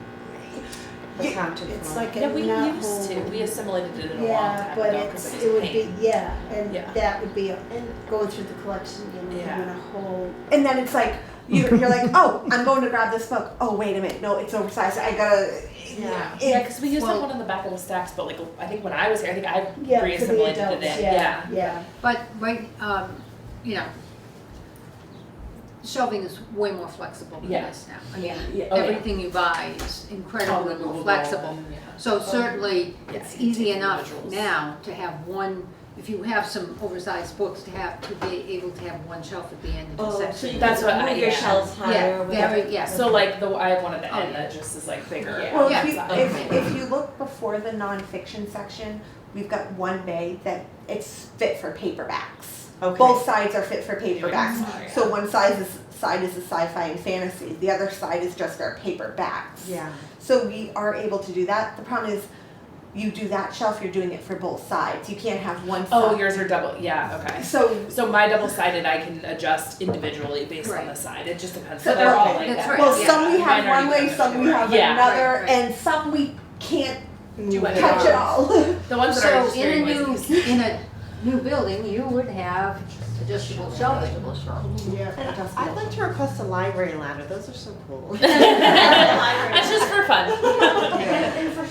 Accounted It's for. like a Yeah, we nut used to. hole. We assimilated it a long Yeah, time but ago because it's, it was it would pain. be, yeah, and Yeah. that would be, and going through the collection and Yeah. doing a whole, and then it's like, you're like, oh, I'm going to grab this book. Oh, wait a minute, no, it's oversized. I gotta, Yeah. Yeah, because we used to Well- have one in the back of the stacks, but like I think when I was here, I think I yeah, for the re-assimilated adults, it in. yeah, yeah. but, right, you know, shelving is way more flexible than Yeah. this now. I mean, Yeah. Oh, yeah. everything you buy is incredibly more Movable flexible. and, yeah. So certainly, Yeah, it's you can easy take enough individuals. now to have one, if you have some oversized books, to be able to have one shelf at the end of the Oh, so section. you That's can what I- move your yeah. shelves higher. Yeah, with very, yeah. So like I have one at the Oh, end yeah. that just is like bigger. Yeah. well, Yeah. if you look before the nonfiction section, we've got one bay that it's fit for paperbacks. Okay. Both sides are fit for paperbacks. Yeah. So one side is the sci-fi and fantasy. The other side is just our paperbacks. Yeah. So we are able to do that. The problem is, you do that shelf, you're doing it for both sides. You can't have one side. Oh, yours are double. Yeah. Okay. So, My double-sided I can adjust individually based Right. on the side. It just depends. So So they're all okay, like that's that. right. well, Yeah. some we have Mine are one way, even some we have Yeah. another, Right, right. and some we can't do what catch it all. The ones that are So just in very a noisy. in a new building, you would have adjustable shelving. I'd like to request a library ladder, those are so cool. That's just for fun.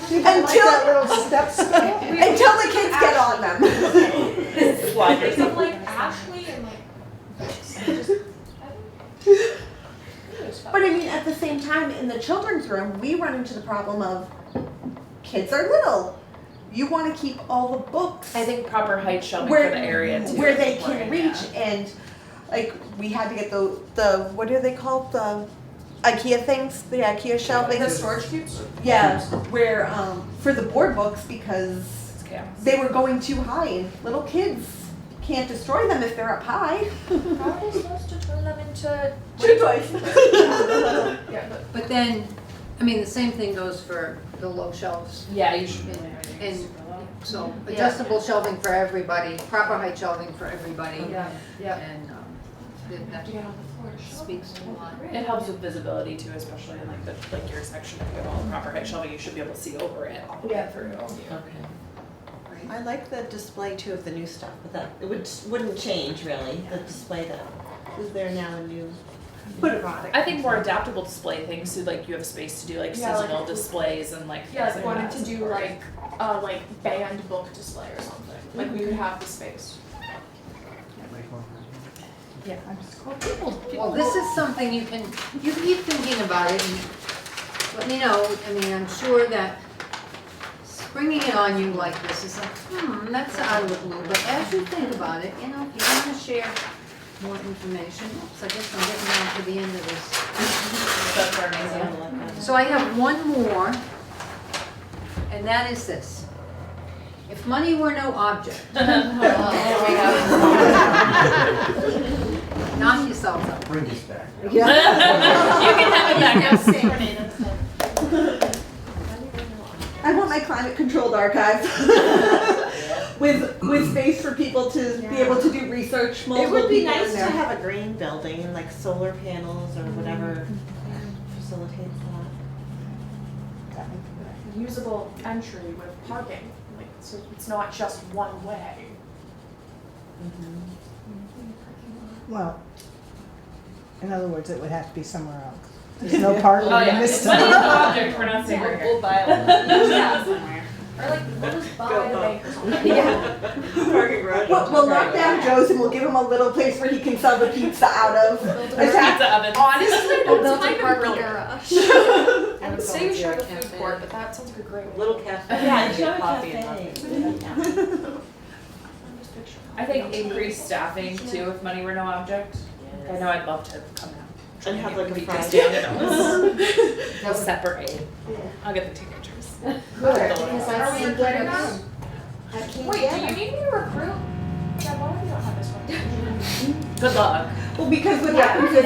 Until, Little steps. until the kids get on them. Think of like Ashley and like. But I mean, at the same time, in the children's room, we run into the problem of kids are little. You want to keep all the books I think proper height shelving where, for the area too. where is they can important, reach, yeah. and like we had to get the what are they called, the IKEA things, the IKEA shelving. The storage cubes? Yeah, where for the board books because It's chaos. they were going too high, and little kids can't destroy them if they're up high. How are they supposed to turn them into? Chew toys. Yeah, but But then, I mean, the same thing goes for the low shelves. Yeah, you should. And so adjustable shelving for everybody, proper height shelving for everybody. yeah, yeah. And that Get on the floor to show. speaks to a lot. It helps with visibility too, especially in like your section. If you have all the proper height shelving, you should be able to see over it all the way through. Okay. I like the display too of the new stuff, but that, it wouldn't change really, the display that, is there now a new? Put it on it. I think more adaptable display things, so like you have space to do like Yeah, like- seasonal displays and like Yeah, things like wanted that to is do important. like banned book display or something. Like we could have the space. Well, this is something you keep thinking about it and let me know. I mean, I'm sure that springing it on you like this is like, that's out of the blue. But as you think about it, you know, if you want to share more information, oops, I guess I'm getting down to the end of this. That's our amazing. So I have one more, and that is this. If money were no object. Knock yourself out. Bring this back. You can have it back. I want my climate controlled archive with space for people to be able to do research. It Multiple would be people in nice to there. have a green building and like solar panels or whatever facilitates that. Usable entry with parking, like so it's not just one way. Well, in other words, it would have to be somewhere else. There's no parking Oh in yeah, this money is no town. object. We're not saying we're here. We'll buy one somewhere. Or like we'll just buy the bank or something. Parking garage. We'll knock down Joe's and we'll give him a little place where he can sell the pizza out of. Pizza oven. Honestly, We'll that's build a kind of parking brilliant. garage. I would say we should have a food court, but that sounds like a great idea. Little cafe. Yeah, Get show a coffee cafe. and I'm just picturing. I think increased staffing too, if money were no object. I know I'd love to come out. And have like a Be Friday. standalones. They'll separate. I'll get the teenagers. Because I can't get it on. I can't Wait, get do you it. need me to recruit? Yeah, why do we not have this one? Good luck. Well, because what happens is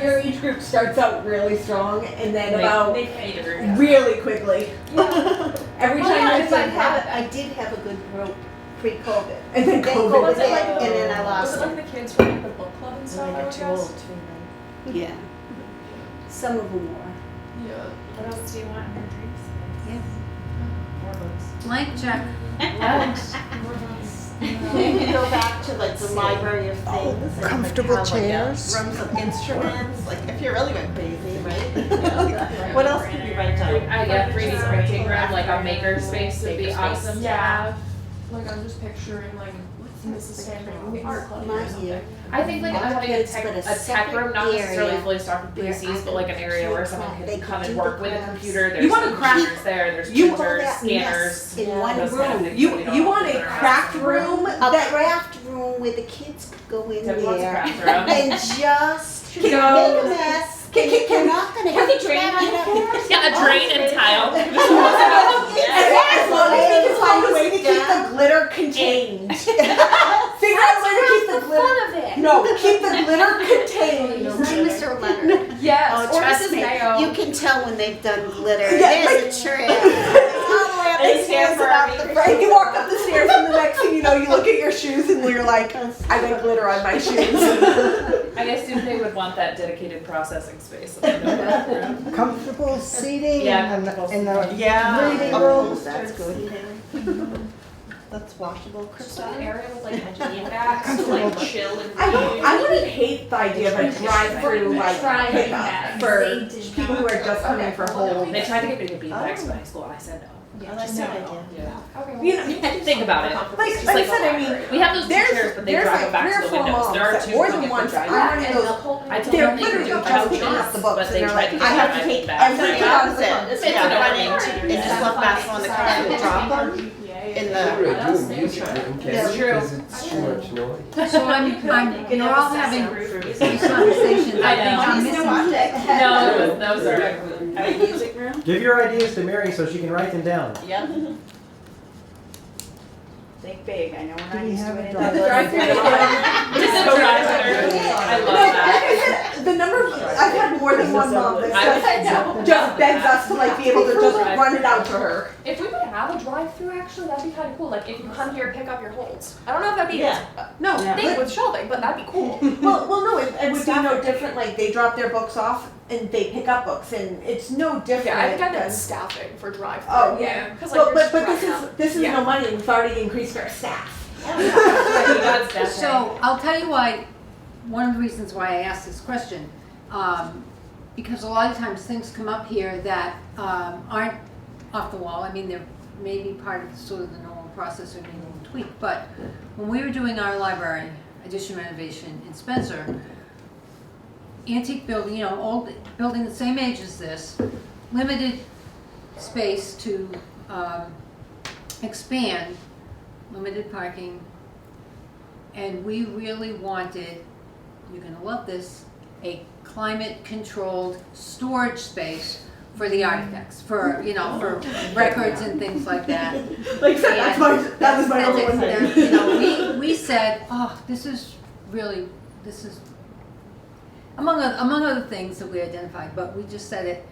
your age group starts out really strong and then about really quickly. Every time Because I did have a good group pre-COVID. and then Then COVID COVID hit, hit, and and then I Was lost it them. like the kids from like the book club and When stuff? I I get would too guess? old too, Yeah. Some of them were. Yeah. What else do you want in your dreams? Yes. More books. Blank check. Maybe go back to like the library of things. and, comfortable like, have, like, chairs. rooms of instruments, like if you really went crazy, right? What else could you write down? Yeah, 3D printing room, like a maker space would be awesome to Yeah. have. Like I'm just picturing like Mrs. Stanford in the art club My or something. year. I think like All having a kids, tech, but a a tech separate room, not necessarily area fully stocked with where PCs, I but like an could area do where the someone craft. can They come could and do work the with a crafts. computer. There's You want a craft- computers there, there's you- printers, That scanners. mess in one those kind of room. things You that we don't you want have a in our craft house. room A that craft room where the kids could go in Tim wants a there craft room. and just make Go. a mess. Can- You're not gonna have we to drain clean it up. Yeah, a drain and tile. as long as we can find a way to keep the glitter contained. Figure out a way to keep the glitter. Fun of it. No, keep the glitter contained. Mr. Leonard. Yes, Oh, or trust Mrs. me, Mayo. you can tell when they've done glitter. Yeah, There's a trick. All the way up the They stand stairs for about me. the Right, you walk up the stairs and the next thing you know, you look at your shoes and you're like, I got glitter on my shoes. I assume they would want that dedicated processing space. So they know. Comfortable seating Yeah, in comfortable the Yeah. reading Oh, rooms. that's good. That's washable, Just like Krista. an area with like beanbags to like chill and read. I wouldn't hate the idea of a drive-through like Drive-through pickup bags. for They did people who are just coming for whole. They tried to get me to be back to high school, and I said no. I like that idea. Yeah. Okay, well, You know, Think about it. Like Just I like said, I mean, We have those two there's chairs, but they there's drive like them back 3 or to the 4 windows. moms There are that two more that than get once the drive I'm back. running and those. they'll hold I told They're them they could literally do just couches, picking up the books but and they they're tried like, to I get have to my take back. everything Yeah, out of the that's book. it. Yeah, running and just left basketball in the car and drop them in We're the. doing music room, It's true. because it's too much noise. So you're all having these conversations, I think I'm missing. No, sorry. Have a music room? Give your ideas to Mary so she can write them down. Yep. Think big, I know we're Do not we used have to a it. drive-through? Just a drive-through. I love that. The number of, I've had more than one mom that just begs us to like be able to just run it out to her. if we would have a drive-through, actually, that'd be kind of cool. Like if you come here, pick up your holds. I don't know if that'd be No, a thing with shelving, but that'd be cool. well, no, it would be no different. Like they drop their books off and they pick up books, and it's no different. Yeah, I think I than- meant staffing for drive-through. Oh yeah, because Well, like but you're this is Yeah. no money. We've already increased our staff. So I'll tell you why, one of the reasons why I asked this question, because a lot of times things come up here that aren't off the wall. I mean, they're maybe part of sort of the normal process or maybe a tweak, but when we were doing our library addition renovation in Spencer, antique building, you know, old building the same age as this, limited space to expand, limited parking, and we really wanted, you're gonna love this, a climate-controlled storage space for the artifacts, for, you know, for records and things like that. Like I said, that was my only one thing. You know, we said, oh, this is among other things that we identified, but we just said it,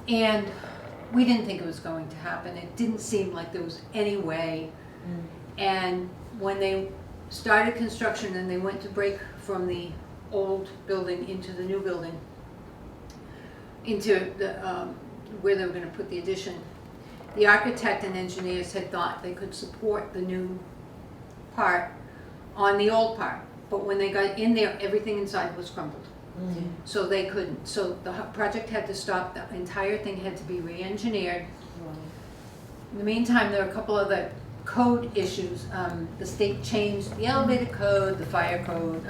and we didn't think it was going to happen. It didn't seem like there was any way. And when they started construction and they went to break from the old building into the new building, into the where they were going to put the addition, the architect and engineers had thought they could support the new part on the old part, but when they got in there, everything inside was crumbled. So they couldn't. So the project had to stop. The entire thing had to be re-engineered. In the meantime, there were a couple of the code issues. The state changed the elevator code, the fire code,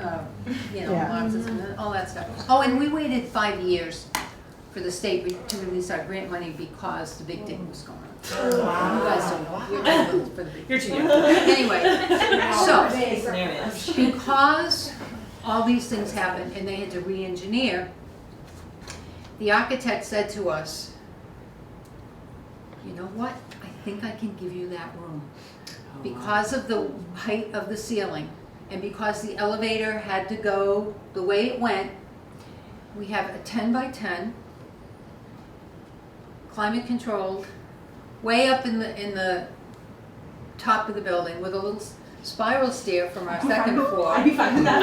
you know, Yeah. alarm system, all that stuff. Oh, and we waited 5 years for the state to release our grant money because the big thing was going on. You guys don't know. You're too old for the big. You're too young. Anyway, so Scenarios. because all these things happened and they had to re-engineer, the architect said to us, you know what, I think I can give you that room. Because of the height of the ceiling and because the elevator had to go the way it went, we have a 10 by 10, climate controlled, way up in the top of the building with a little spiral stair from our second floor. I'd be fine with that.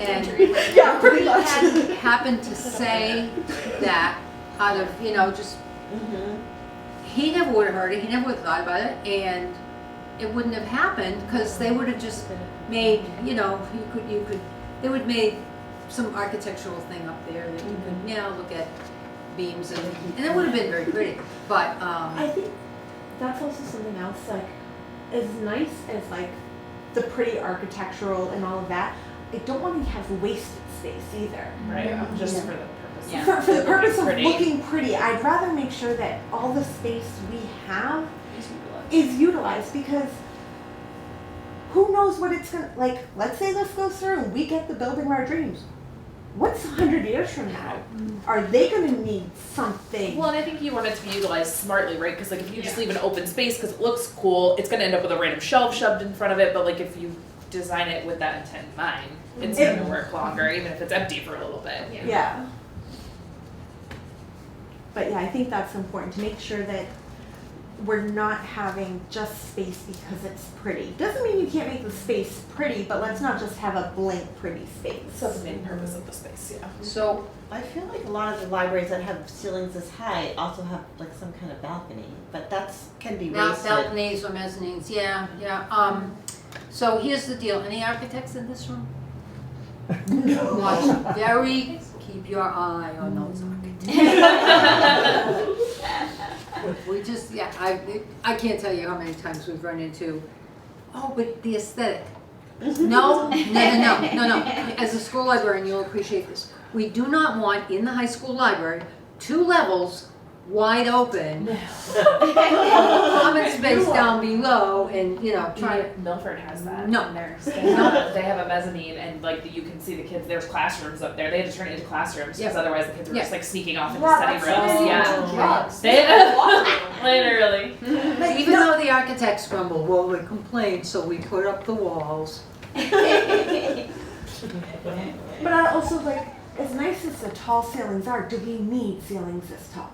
And Yeah, pretty we much. had happened to say that out of, you know, just, he never would have heard it, he never would have thought about it, and it wouldn't have happened because they would have just made, you know, they would made some architectural thing up there that you could, you know, look at beams and it would have been very pretty, but, I think that's also something else, like, as nice as like the pretty architectural and all of that, I don't want to have wasted space either. Right, just for the purpose. Yeah. For the purpose of Pretty. looking pretty, I'd rather make sure that all the space we have is utilized because who knows what it's gonna, like, let's say this goes through and we get the building of our dreams. What's 100 years from now? Are they gonna need something? Well, and I think you want it to be utilized smartly, right? Because like if you just leave an open space because it looks cool, it's gonna end up with a random shelf shoved in front of it. But like if you design it with that intent in mind, it's gonna work longer, even if it's empty for a little bit. Yeah. But yeah, I think that's important to make sure that we're not having just space because it's pretty. Doesn't mean you can't make the space pretty, but let's not just have a blank pretty space. So that's the main purpose of the space, yeah. So, I feel like a lot of the libraries that have ceilings this high also have like some kind of balcony, but that's, can be now wasted. balconies or mezzanines, yeah. So here's the deal, any architects in this room? Watch very, keep your eye on those architects. We just, yeah, I can't tell you how many times we've run into, oh, but the aesthetic. No. As a school librarian, you'll appreciate this. We do not want in the high school library 2 levels wide open, common space down below, and try to. Milford has that. No. in theirs. They have a mezzanine, and like you can see the kids. There's classrooms up there. They had to turn it into classrooms because otherwise the kids were just like sneaking off into study rooms. Drugs. They literally. Even though the architects grumble, well, we complained, so we put up the walls. But I also like, as nice as the tall ceilings are, do we need ceilings this tall?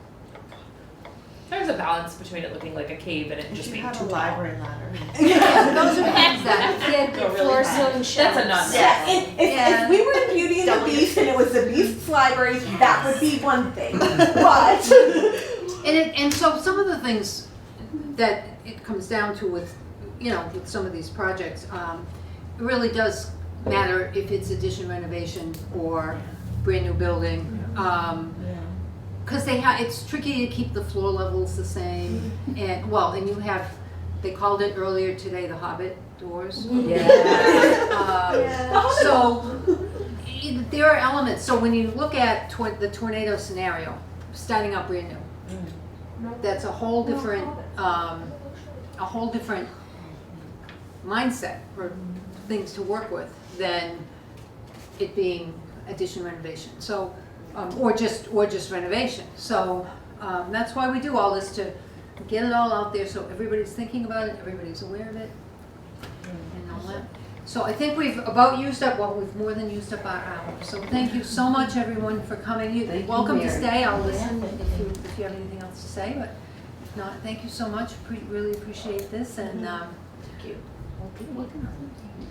There's a balance between it looking like a cave and it You just should being have too a tall. library ladder. Yeah, those are things that Yeah, Go really floor high. ceiling shelves. That's a non. Yeah, if we were in Beauty and the Don't Beast and it was the Beast's library, that would be one thing. But And so some of the things that it comes down to with some of these projects, it really does matter if it's addition renovation or brand new building. Because it's tricky to keep the floor levels the same, and they called it earlier today the Hobbit doors. So there are elements. So when you look at the tornado scenario, starting out brand new, that's a whole different mindset for things to work with than it being addition renovation. So. Or just renovation. So that's why we do all this, to get it all out there so everybody's thinking about it, everybody's aware of it, and all that. So I think we've we've more than used up our hour. So thank you so much, everyone, for coming. You're welcome to stay. I'll listen if you have anything else to say, but if not, thank you so much. Really appreciate this, and thank you.